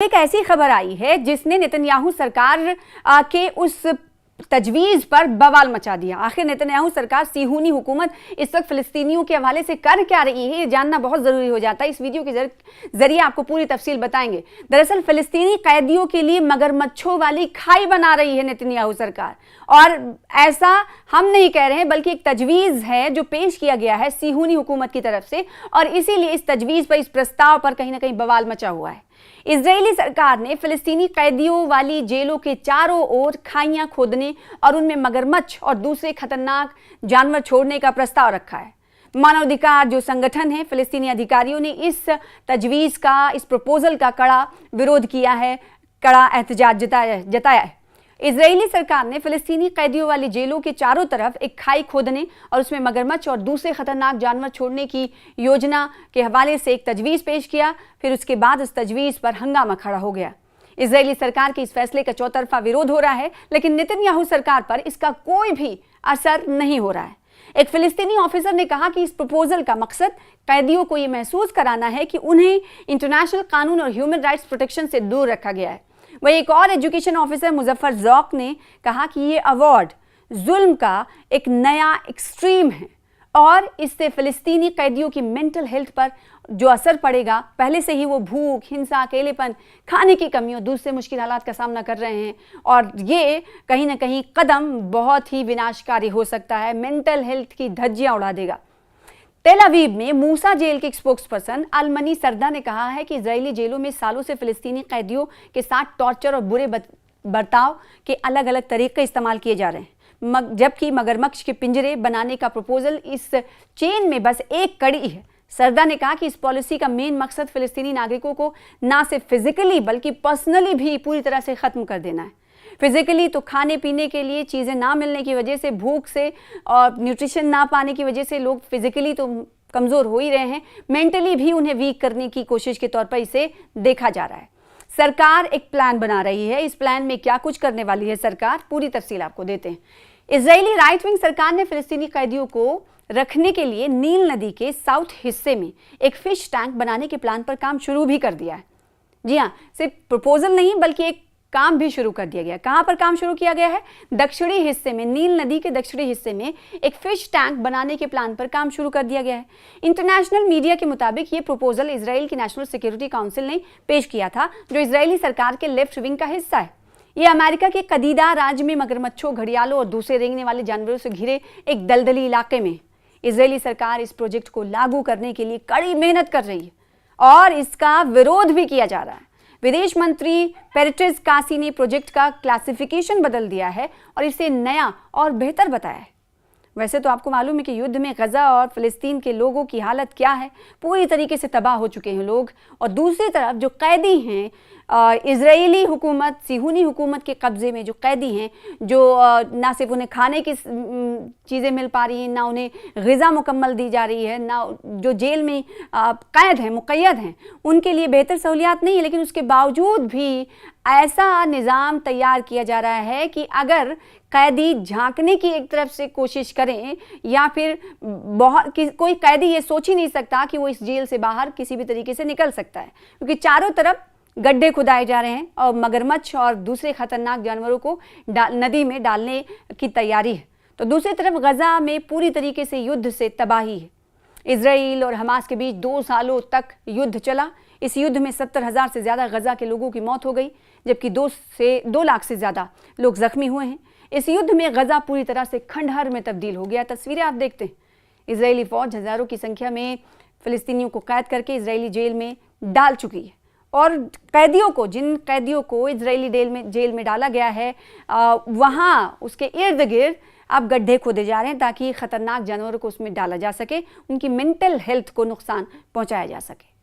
एक ऐसी खबर आई है जिसने नेतन्याहू सरकार के उस तजवीज़ पर बवाल मचा दिया। आखिर नेतन्याहू सरकार सिहूनी हुकूमत इस वक्त फ़िलिस्तीनियों के हवाले से कर क्या रही है, ये जानना बहुत ज़रूरी हो जाता है। इस वीडियो के ज़रिए आपको पूरी तफसील बताएंगे। दरअसल फ़िलिस्तीनी कैदियों के लिए मगरमच्छों वाली खाई बना रही है नेतन्याहू सरकार, और ऐसा हम नहीं कह रहे हैं बल्कि एक तजवीज़ है जो पेश किया गया है सिहूनी हुकूमत की तरफ से, और इसीलिए इस तजवीज़ पर, इस प्रस्ताव पर कहीं ना कहीं बवाल मचा हुआ है। इजरायली सरकार ने फिलिस्तीनी कैदियों वाली जेलों के चारों ओर खाइयां खोदने और उनमें मगरमच्छ और दूसरे खतरनाक जानवर छोड़ने का प्रस्ताव रखा है। मानवाधिकार जो संगठन है, फिलिस्तीनी अधिकारियों ने इस तजवीज़ का, इस प्रपोजल का कड़ा विरोध किया है, कड़ा एहतजाज जताया है। इजरायली सरकार ने फिलिस्तीनी कैदियों वाली जेलों के चारों तरफ एक खाई खोदने और उसमें मगरमच्छ और दूसरे खतरनाक जानवर छोड़ने की योजना के हवाले से एक तजवीज़ पेश किया। फिर उसके बाद इस तजवीज़ पर हंगामा खड़ा हो गया। इजरायली सरकार के इस फैसले का चौतरफा विरोध हो रहा है, लेकिन नेतन्याहू सरकार पर इसका कोई भी असर नहीं हो रहा है। एक फिलिस्तीनी ऑफिसर ने कहा कि इस प्रपोजल का मकसद कैदियों को ये महसूस कराना है कि उन्हें इंटरनेशनल कानून और ह्यूमन राइट्स प्रोटेक्शन से दूर रखा गया है। वही एक और एजुकेशन ऑफिसर मुजफ्फर ज़ौक ने कहा कि ये अवार्ड जुल्म का एक नया एक्सट्रीम है और इससे फ़िलिस्तीनी कैदियों की मेंटल हेल्थ पर जो असर पड़ेगा, पहले से ही वो भूख, हिंसा, अकेलेपन, खाने की कमी और दूसरे मुश्किल हालात का सामना कर रहे हैं, और ये कहीं ना कहीं कदम बहुत ही विनाशकारी हो सकता है, मेंटल हेल्थ की धज्जियां उड़ा देगा। तेल अवीव में मूसा जेल के एक स्पोक्सपर्सन अलमनी सरदा ने कहा है कि इजरायली जेलों में सालों से फिलिस्तीनी कैदियों के साथ टॉर्चर और बुरे बर्ताव के अलग अलग तरीके इस्तेमाल किए जा रहे हैं, जबकि मगरमच्छ के पिंजरे बनाने का प्रपोजल इस चेन में बस एक कड़ी है। सरदा ने कहा कि इस पॉलिसी का मेन मकसद फिलिस्तीनी नागरिकों को ना सिर्फ फिजिकली बल्कि पर्सनली भी पूरी तरह से ख़त्म कर देना है। फिजिकली तो खाने पीने के लिए चीज़ें ना मिलने की वजह से, भूख से और न्यूट्रिशन ना पाने की वजह से लोग फिजिकली तो कमज़ोर हो ही रहे हैं, मेंटली भी उन्हें वीक करने की कोशिश के तौर पर इसे देखा जा रहा है। सरकार एक प्लान बना रही है। इस प्लान में क्या कुछ करने वाली है सरकार, पूरी तफसील आपको देते हैं। इजरायली राइट विंग सरकार ने फिलिस्तीनी कैदियों को रखने के लिए नील नदी के साउथ हिस्से में एक फिश टैंक बनाने के प्लान पर काम शुरू भी कर दिया है। जी हाँ, सिर्फ प्रपोजल नहीं बल्कि एक काम भी शुरू कर दिया गया। कहां पर काम शुरू किया गया है? दक्षिणी हिस्से में, नील नदी के दक्षिणी हिस्से में एक फिश टैंक बनाने के प्लान पर काम शुरू कर दिया गया है। इंटरनेशनल मीडिया के मुताबिक ये प्रपोजल इजराइल की नेशनल सिक्योरिटी काउंसिल ने पेश किया था, जो इजरायली सरकार के लेफ्ट विंग का हिस्सा है। ये अमेरिका के कदीदा राज्य में मगरमच्छों, घड़ियालों और दूसरे रेंगने वाले जानवरों से घिरे एक दलदली इलाके में इजरायली सरकार इस प्रोजेक्ट को लागू करने के लिए कड़ी मेहनत कर रही है और इसका विरोध भी किया जा रहा है। विदेश मंत्री पेरेट्रिस कासी ने प्रोजेक्ट का क्लासिफिकेशन बदल दिया है और इसे नया और बेहतर बताया है। वैसे तो आपको मालूम है कि युद्ध में गजा और फिलिस्तीन के लोगों की हालत क्या है, पूरी तरीके से तबाह हो चुके हैं लोग, और दूसरी तरफ जो कैदी हैं, इजरायली हुकूमत, सिहूनी हुकूमत के कब्ज़े में जो कैदी हैं, जो ना सिर्फ उन्हें खाने की चीज़ें मिल पा रही हैं, ना उन्हें ग़िज़ा मुकम्मल दी जा रही है, ना जो जेल में कैद हैं, मुक़य्यद हैं, उनके लिए बेहतर सहूलियात नहीं है। लेकिन उसके बावजूद भी ऐसा निज़ाम तैयार किया जा रहा है कि अगर कैदी झांकने की एक तरफ से कोशिश करें, या फिर कोई कैदी ये सोच ही नहीं सकता कि वो इस जेल से बाहर किसी भी तरीके से निकल सकता है, क्योंकि चारों तरफ गड्ढे खुदाए जा रहे हैं और मगरमच्छ और दूसरे खतरनाक जानवरों को नदी में डालने की तैयारी है। तो दूसरी तरफ गजा में पूरी तरीके से युद्ध से तबाही है। इजराइल और हमास के बीच 2 सालों तक युद्ध चला। इस युद्ध में 70,000 से ज़्यादा गजा के लोगों की मौत हो गई, जबकि 2 लाख से ज़्यादा लोग ज़ख्मी हुए हैं। इस युद्ध में गजा पूरी तरह से खंडहर में तब्दील हो गया। तस्वीरें आप देखते हैं। इजरायली फ़ौज हज़ारों की संख्या में फ़िलिस्तीनियों को कैद करके इजरायली जेल में डाल चुकी है, और कैदियों को, जिन कैदियों को इजरायली जेल में डाला गया है, वहाँ उसके इर्द गिर्द अब गड्ढे खोदे जा रहे हैं ताकि ख़तरनाक जानवरों को उसमें डाला जा सके, उनकी मेंटल हेल्थ को नुकसान पहुँचाया जा सके।